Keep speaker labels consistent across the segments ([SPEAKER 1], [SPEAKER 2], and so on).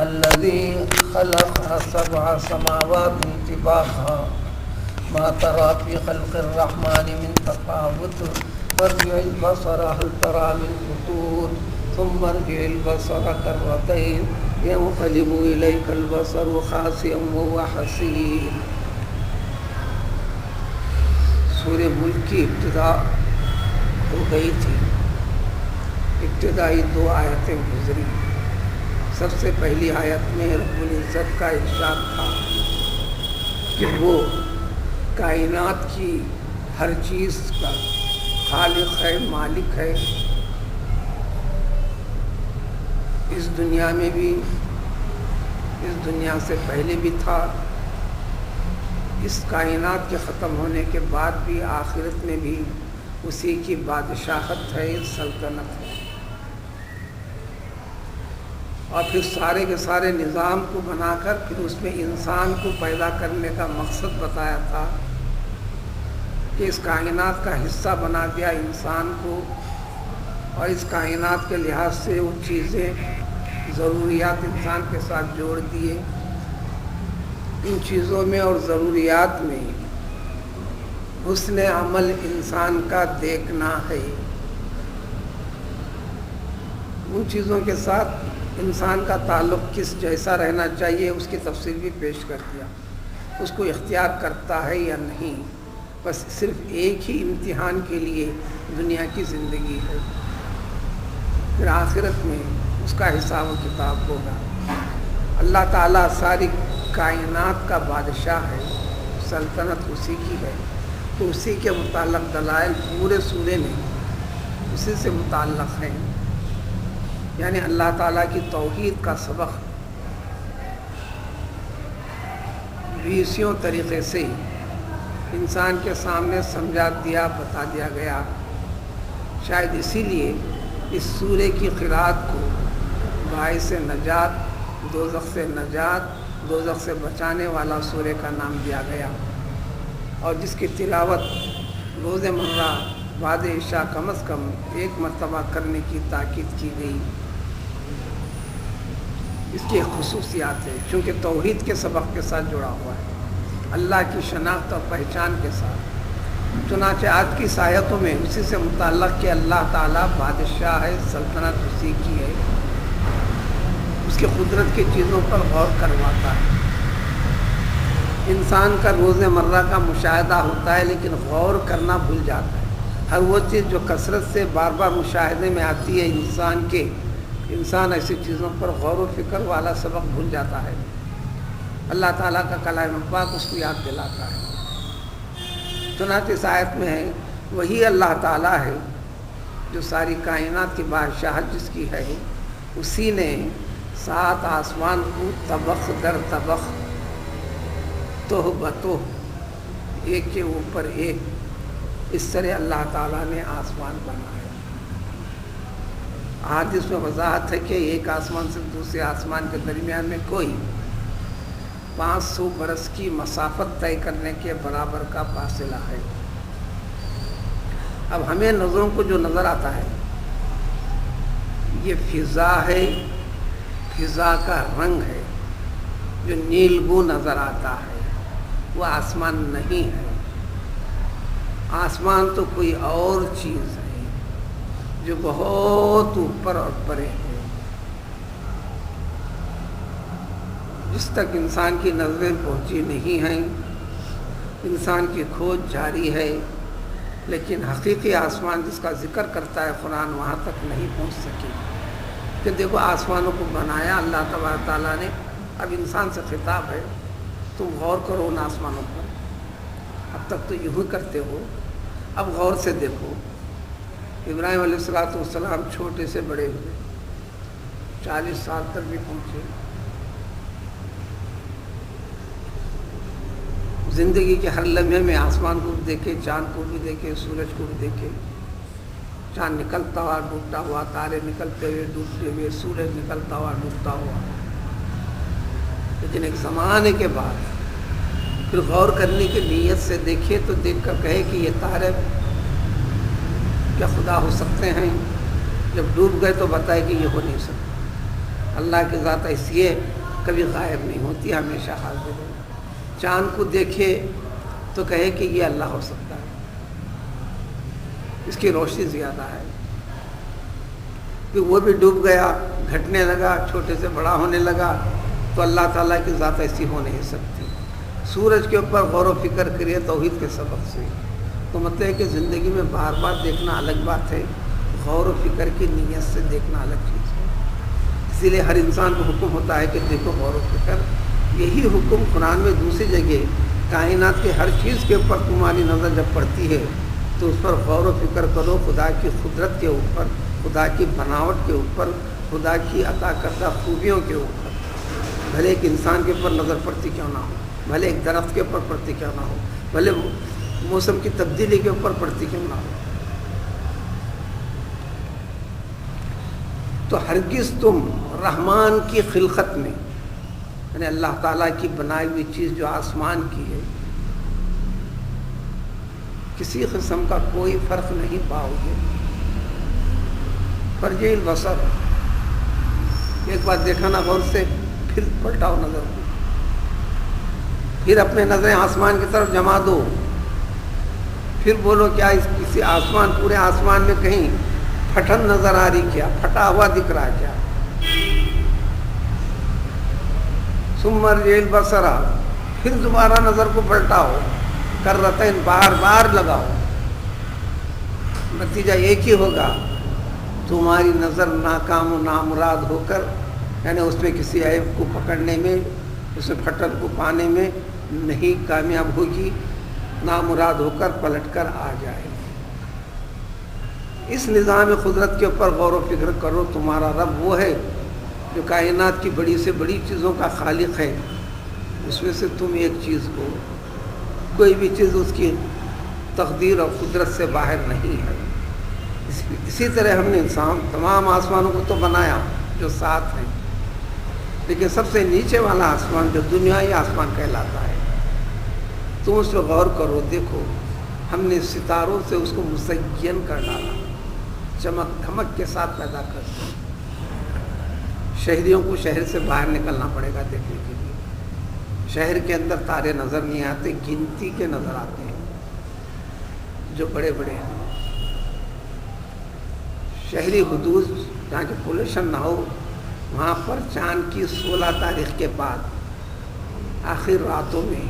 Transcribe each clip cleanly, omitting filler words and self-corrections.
[SPEAKER 1] الذي خلق سبع سماوات طباقا ما ترى في خلق الرحمن من تفاوت فارجع البصر هل ترى من فطور ثم ارجع البصر كرتين ينقلب إليك البصر خاسئا وهو حسير. سورہ ملک کی ابتدا ہو گئی تھی. ابتدائی 2 آیتیں گزری. سب سے پہلی آیت میں رب العزت کا ارشاد تھا کہ وہ کائنات کی ہر چیز کا خالق ہے، مالک ہے. اس دنیا میں بھی، اس دنیا سے پہلے بھی تھا، اس کائنات کے ختم ہونے کے بعد بھی، آخرت میں بھی اسی کی بادشاہت ہے، سلطنت ہے. اور پھر سارے کے سارے نظام کو بنا کر پھر اس میں انسان کو پیدا کرنے کا مقصد بتایا تھا کہ اس کائنات کا حصہ بنا دیا انسان کو، اور اس کائنات کے لحاظ سے وہ چیزیں، ضروریات انسان کے ساتھ جوڑ دیے. ان چیزوں میں اور ضروریات میں حسن عمل انسان کا دیکھنا ہے. ان چیزوں کے ساتھ انسان کا تعلق کس جیسا رہنا چاہیے اس کی تفصیل بھی پیش کر دیا. اس کو اختیار کرتا ہے یا نہیں، بس صرف ایک ہی امتحان کے لیے دنیا کی زندگی ہے. پھر آخرت میں اس کا حساب و کتاب ہوگا. اللہ تعالیٰ ساری کائنات کا بادشاہ ہے، سلطنت اسی کی ہے. تو اسی کے متعلق دلائل پورے سورے میں اسی سے متعلق ہیں. یعنی اللہ تعالیٰ کی توحید کا سبق 20 طریقے سے انسان کے سامنے سمجھا دیا، بتا دیا گیا. شاید اسی لیے اس سورے کی قرأت کو باعث نجات، دوزخ سے نجات، دوزخ سے بچانے والا سورے کا نام دیا گیا. اور جس کی تلاوت روز مرہ بعد عشاء کم از کم 1 مرتبہ کرنے کی تاکید کی گئی. اس کی خصوصیات ہے چونکہ توحید کے سبق کے ساتھ جڑا ہوا ہے، اللہ کی شناخت اور پہچان کے ساتھ. چنانچہ آج کی آیتوں میں اسی سے متعلق کہ اللہ تعالیٰ بادشاہ ہے، سلطنت اسی کی ہے، اس کی قدرت کی چیزوں پر غور کرواتا ہے. انسان کا روز مرہ کا مشاہدہ ہوتا ہے لیکن غور کرنا بھول جاتا ہے. ہر وہ چیز جو کثرت سے بار بار مشاہدے میں آتی ہے انسان ایسی چیزوں پر غور و فکر والا سبق بھول جاتا ہے. اللہ تعالیٰ کا کلام پاک اس کو یاد دلاتا ہے. چنانچہ اس آیت میں ہے وہی اللہ تعالیٰ ہے جو ساری کائنات کی بادشاہت جس کی ہے، اسی نے 7 آسمان کو طبق در طبق، توہ بتوہ، ایک کے اوپر ایک، اس طرح اللہ تعالیٰ نے آسمان بنایا. حدیث میں وضاحت ہے کہ ایک آسمان سے دوسرے آسمان کے درمیان میں کوئی 500 برس کی مسافت طے کرنے کے برابر کا فاصلہ ہے. اب ہمیں نظروں کو جو نظر آتا ہے یہ فضا ہے، فضا کا رنگ ہے جو نیلگوں نظر آتا ہے، وہ آسمان نہیں ہے. آسمان تو کوئی اور چیز ہے جو بہت اوپر اور پرے ہے، جس تک انسان کی نظریں پہنچی نہیں ہیں. انسان کی کھوج جاری ہے لیکن حقیقی آسمان جس کا ذکر کرتا ہے قرآن وہاں تک نہیں پہنچ سکی. کہ دیکھو آسمانوں کو بنایا اللہ تبارک تعالیٰ نے. اب انسان سے خطاب ہے، تم غور کرو ان آسمانوں پر. اب تک تو یوں ہی کرتے ہو، اب غور سے دیکھو. ابراہیم علیہ السلام چھوٹے سے بڑے ہوئے، 40 سال تک بھی پہنچے. زندگی کے ہر لمحے میں آسمان کو بھی دیکھے، چاند کو بھی دیکھے، سورج کو بھی دیکھے. چاند نکلتا ہوا ڈوبتا ہوا، تارے نکلتے ہوئے ڈوبتے ہوئے، سورج نکلتا ہوا ڈوبتا ہوا. لیکن ایک زمانے کے بعد پھر غور کرنے کی نیت سے دیکھے تو دیکھ کر کہے کہ یہ تارے کیا خدا ہو سکتے ہیں؟ جب ڈوب گئے تو بتائے کہ یہ ہو نہیں سکتا. اللہ کی ذات ایسی ہے کبھی غائب نہیں ہوتی، ہمیشہ حاضر ہے۔ چاند کو دیکھے تو کہے کہ یہ اللہ ہو سکتا ہے، اس کی روشنی زیادہ ہے، پھر وہ بھی ڈوب گیا، گھٹنے لگا، چھوٹے سے بڑا ہونے لگا، تو اللہ تعالیٰ کی ذات ایسی ہو نہیں سکتی۔ سورج کے اوپر غور و فکر کریے توحید کے سبق سے، تو مطلب ہے کہ زندگی میں بار بار دیکھنا الگ بات ہے، غور و فکر کی نیت سے دیکھنا الگ چیز ہے۔ اسی لیے ہر انسان کو حکم ہوتا ہے کہ دیکھو غور و فکر۔ یہی حکم قرآن میں دوسری جگہ کائنات کے ہر چیز کے اوپر تمہاری نظر جب پڑتی ہے تو اس پر غور و فکر کرو، خدا کی قدرت کے اوپر، خدا کی بناوٹ کے اوپر، خدا کی عطا کردہ خوبیوں کے اوپر۔ بھلے ایک انسان کے اوپر نظر پڑتی کیوں نہ ہو، بھلے ایک درخت کے اوپر پڑتی کیوں نہ ہو، بھلے موسم کی تبدیلی کے اوپر پڑتی کیوں نہ ہو، تو ہرگز تم رحمان کی خلقت میں، یعنی اللہ تعالیٰ کی بنائی ہوئی چیز جو آسمان کی ہے، کسی قسم کا کوئی فرق نہیں پاؤ گے۔ فرج البصر، ایک بار دیکھا نا غور سے، پھر پلٹاؤ نظر کو، پھر اپنے نظریں آسمان کی طرف جما دو، پھر بولو کیا اس کسی آسمان، پورے آسمان میں کہیں پھٹن نظر آ رہی کیا، پھٹا ہوا دکھ رہا کیا؟ ثم ارجع البصر، پھر دوبارہ نظر کو پلٹاؤ، کرتین، بار بار لگاؤ، نتیجہ ایک ہی ہوگا، تمہاری نظر ناکام و نامراد ہو کر، یعنی اس میں کسی عیب کو پکڑنے میں، اس میں پھٹن کو پانے میں نہیں کامیاب ہوگی، نامراد ہو کر پلٹ کر آ جائے گی۔ اس نظام قدرت کے اوپر غور و فکر کرو، تمہارا رب وہ ہے جو کائنات کی بڑی سے بڑی چیزوں کا خالق ہے، اس میں سے تم ایک چیز کو، کوئی بھی چیز اس کی تقدیر اور قدرت سے باہر نہیں ہے۔ اسی طرح ہم نے انسان تمام آسمانوں کو تو بنایا جو 7 ہیں، لیکن سب سے نیچے والا آسمان جو دنیائی آسمان کہلاتا ہے، تم اس پہ غور کرو، دیکھو ہم نے ستاروں سے اس کو مزین کر ڈالا، چمک دھمک کے ساتھ پیدا کر دیا۔ شہریوں کو شہر سے باہر نکلنا پڑے گا دیکھنے کے لیے، شہر کے اندر تارے نظر نہیں آتے، گنتی کے نظر آتے ہیں جو بڑے بڑے ہیں۔ شہری حدود جہاں کہ پولوشن نہ ہو، وہاں پر چاند کی 16 تاریخ کے بعد آخر راتوں میں،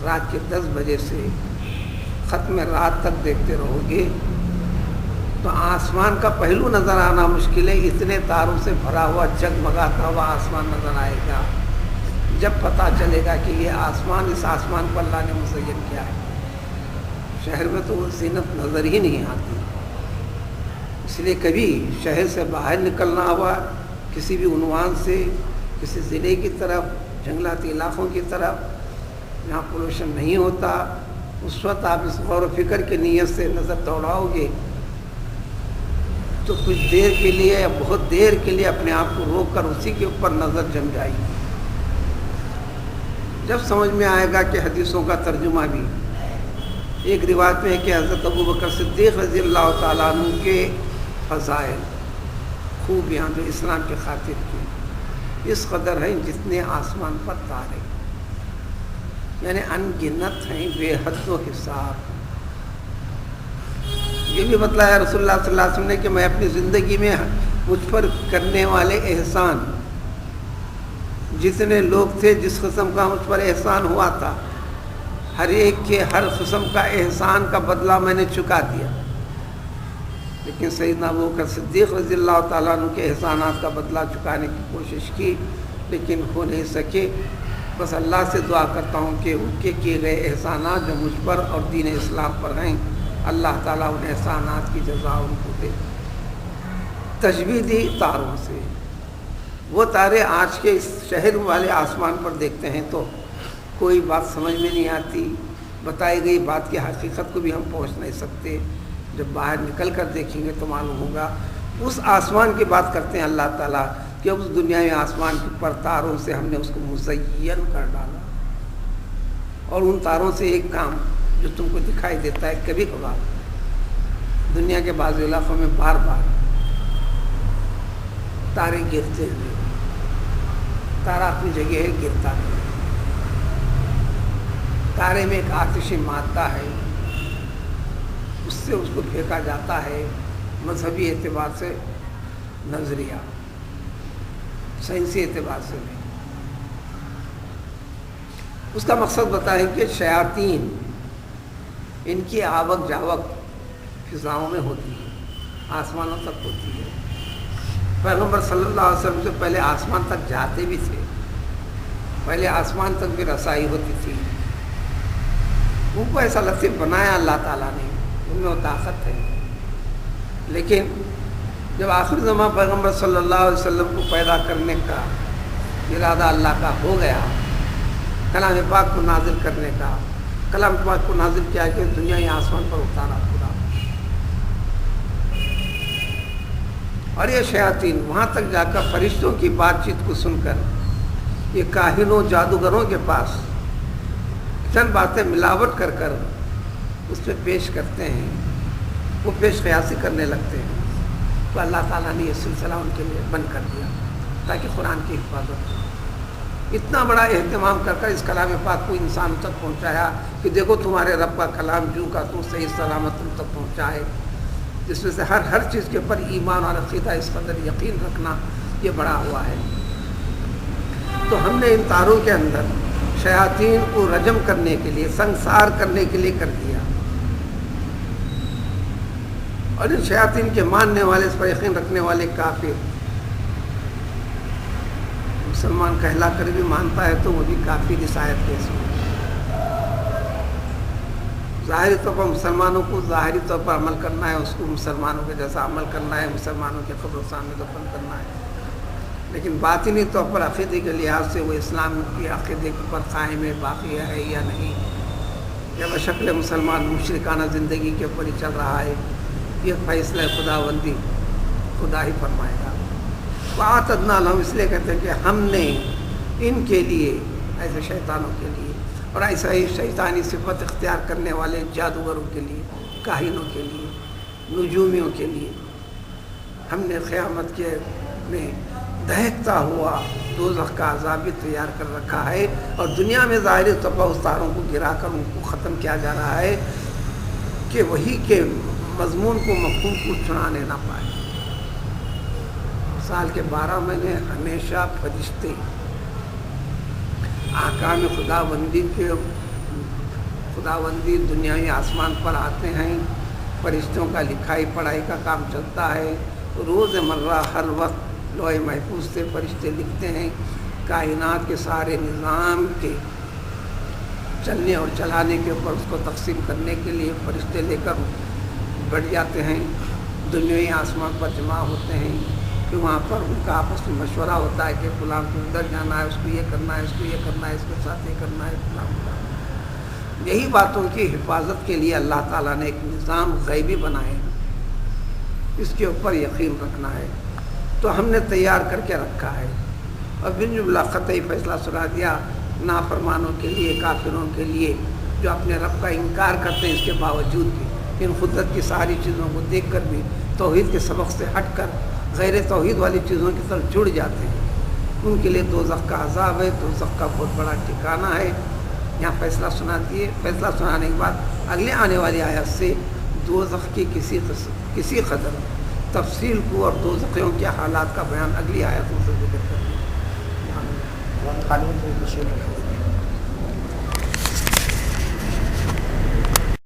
[SPEAKER 1] رات کے 10 بجے سے ختم رات تک دیکھتے رہو گے تو آسمان کا پہلو نظر آنا مشکل ہے، اتنے تاروں سے بھرا ہوا جگمگاتا ہوا آسمان نظر آئے گا۔ جب پتہ چلے گا کہ یہ آسمان، اس آسمان کو اللہ نے مزین کیا ہے۔ شہر میں تو وہ زینت نظر ہی نہیں آتی، اس لیے کبھی شہر سے باہر نکلنا ہوا، کسی بھی عنوان سے کسی ضلع کی طرف، جنگلاتی علاقوں کی طرف جہاں پولوشن نہیں ہوتا، اس وقت آپ اس غور و فکر کی نیت سے نظر دوڑاؤ گے تو کچھ دیر کے لیے یا بہت دیر کے لیے اپنے آپ کو روک کر اسی کے اوپر نظر جم جائے گی۔ جب سمجھ میں آئے گا کہ حدیثوں کا ترجمہ بھی، ایک روایت میں ہے کہ حضرت ابوبکر صدیق رضی اللہ تعالیٰ عنہ کے فضائل، خوبیاں جو اسلام کی خاطر کی، اس قدر ہیں جتنے آسمان پر تارے، یعنی ان گنت ہیں، بے حد و حساب۔ یہ بھی بتلایا رسول اللہ صلی اللہ علیہ وسلم نے کہ میں اپنی زندگی میں مجھ پر کرنے والے احسان، جتنے لوگ تھے جس قسم کا مجھ پر احسان ہوا تھا، ہر ایک کے ہر قسم کا احسان کا بدلہ میں نے چکا دیا، لیکن سیدنا ابوبکر صدیق رضی اللہ تعالیٰ عنہ کے احسانات کا بدلہ چکانے کی کوشش کی لیکن ہو نہیں سکے۔ بس اللہ سے دعا کرتا ہوں کہ ان کے کیے گئے احسانات جو مجھ پر اور دین اسلام پر ہیں، اللہ تعالیٰ ان احسانات کی جزا ان کو دے۔ تشبیہ دی تاروں سے، وہ تارے آج کے اس شہر والے آسمان پر دیکھتے ہیں تو کوئی بات سمجھ میں نہیں آتی، بتائی گئی بات کی حقیقت کو بھی ہم پہنچ نہیں سکتے، جب باہر نکل کر دیکھیں گے تو معلوم ہوگا۔ اس آسمان کی بات کرتے ہیں اللہ تعالیٰ کہ اس دنیا میں آسمان کے پر تاروں سے ہم نے اس کو مزین کر ڈالا، اور ان تاروں سے ایک کام جو تم کو دکھائی دیتا ہے کبھی کبھار دنیا کے بعض علاقوں میں بار بار، تارے گرتے ہوئے، تارا اپنی جگہ ہے، گرتا نہیں۔ تارے میں ایک آتشی مادہ ہے، اس سے اس کو پھینکا جاتا ہے مذہبی اعتبار سے، نظریہ سائنسی اعتبار سے نہیں۔ اس کا مقصد بتائیں کہ شیاطین ان کی آوک جاوک فضاؤں میں ہوتی ہے، آسمانوں تک ہوتی ہے۔ پیغمبر صلی اللہ علیہ وسلم سے پہلے آسمان تک جاتے بھی تھے، پہلے آسمان تک بھی رسائی ہوتی تھی۔ ان کو ایسا لطیف بنایا اللہ تعالیٰ نے، ان میں وہ طاقت ہے۔ لیکن جب آخر زمان پیغمبر صلی اللہ علیہ وسلم کو پیدا کرنے کا ارادہ اللہ کا ہو گیا، کلام پاک کو نازل کرنے کا، کلام پاک کو نازل کیا کہ دنیا یا آسمان پر اتارا پورا، اور یہ شیاطین وہاں تک جا کر فرشتوں کی بات چیت کو سن کر یہ کاہنوں جادوگروں کے پاس چند باتیں ملاوٹ کر کر اس پہ پیش کرتے ہیں، وہ پیش قیاسی کرنے لگتے ہیں۔ تو اللہ تعالیٰ نے یہ سلسلہ ان کے لیے بند کر دیا تاکہ قرآن کی حفاظت ہو۔ اتنا بڑا اہتمام کر کر اس کلام پاک کو انسان تک پہنچایا کہ دیکھو تمہارے رب کا کلام جو کا تم صحیح سلامت تم تک پہنچائے، جس میں سے ہر چیز کے اوپر ایمان اور عقیدہ اس قدر یقین رکھنا یہ بڑا ہوا ہے۔ تو ہم نے ان تاروں کے اندر شیاطین کو رجم کرنے کے لیے، سنسار کرنے کے لیے کر دیا، اور ان شیاطین کے ماننے والے، اس پر یقین رکھنے والے کافر، مسلمان کہلا کر بھی مانتا ہے تو وہ بھی کافر اس آیت کے اس میں۔ ظاہری طور پر مسلمانوں کو ظاہری طور پر عمل کرنا ہے، اس کو مسلمانوں کے جیسا عمل کرنا ہے، مسلمانوں کے قبرستان میں دفن کرنا ہے، لیکن باطنی طور پر عقیدے کے لحاظ سے وہ اسلام کی عقیدے پر قائم ہے، باقی ہے یا نہیں، یا بشکل مسلمان مشرکانہ زندگی کے اوپر ہی چل رہا ہے، یہ فیصلہ خداوندی خدا ہی فرمائے گا۔ وَأَعْتَدْنَا لَهُمْ، اس لیے کہتے ہیں کہ ہم نے ان کے لیے، ایسے شیطانوں کے لیے اور ایسا ہی شیطانی صفت اختیار کرنے والے جادوگروں کے لیے، کاہنوں کے لیے، نجومیوں کے لیے، ہم نے قیامت کے میں دہکتا ہوا دوزخ کا عذاب بھی تیار کر رکھا ہے، اور دنیا میں ظاہری طور پر اس تاروں کو گرا کر ان کو ختم کیا جا رہا ہے کہ وہی کے مضمون کو، مفہوم کو چنانے نہ پائے۔ سال کے 12 مہینے ہمیشہ فرشتے احکام خداوندی دنیاوی آسمان پر آتے ہیں، فرشتوں کا لکھائی پڑھائی کا کام چلتا ہے، روز مرہ ہر وقت لوح محفوظ سے فرشتے لکھتے ہیں، کائنات کے سارے نظام کے چلنے اور چلانے کے اوپر اس کو تقسیم کرنے کے لیے فرشتے لے کر بڑھ جاتے ہیں، دنیاوی آسمان پر جمع ہوتے ہیں، کہ وہاں پر ان کا آپس میں مشورہ ہوتا ہے کہ فلاں کو ادھر جانا ہے، اس کو یہ کرنا ہے، اس کو یہ کرنا ہے، اس کے ساتھ یہ کرنا ہے، فلاں کا۔ یہی باتوں کی حفاظت کے لیے اللہ تعالیٰ نے ایک نظام غیبی بنائے، اس کے اوپر یقین رکھنا ہے، تو ہم نے تیار کر کے رکھا ہے، اور بن جملہ قطعی فیصلہ سنا دیا نافرمانوں کے لیے، کافروں کے لیے، جو اپنے رب کا انکار کرتے ہیں اس کے باوجود بھی، ان قدرت کی ساری چیزوں کو دیکھ کر بھی توحید کے سبق سے ہٹ کر غیر توحید والی چیزوں کی طرف جڑ جاتے ہیں، ان کے لیے دوزخ کا عذاب ہے، دوزخ کا بہت بڑا ٹھکانہ ہے۔ یہاں فیصلہ سناتی ہے، فیصلہ سنانے کے بعد اگلے آنے والی آیت سے دوزخ کی کسی قدر تفصیل کو اور دوزخیوں کے حالات کا بیان اگلی آیتوں سے ذکر کرتے ہیں۔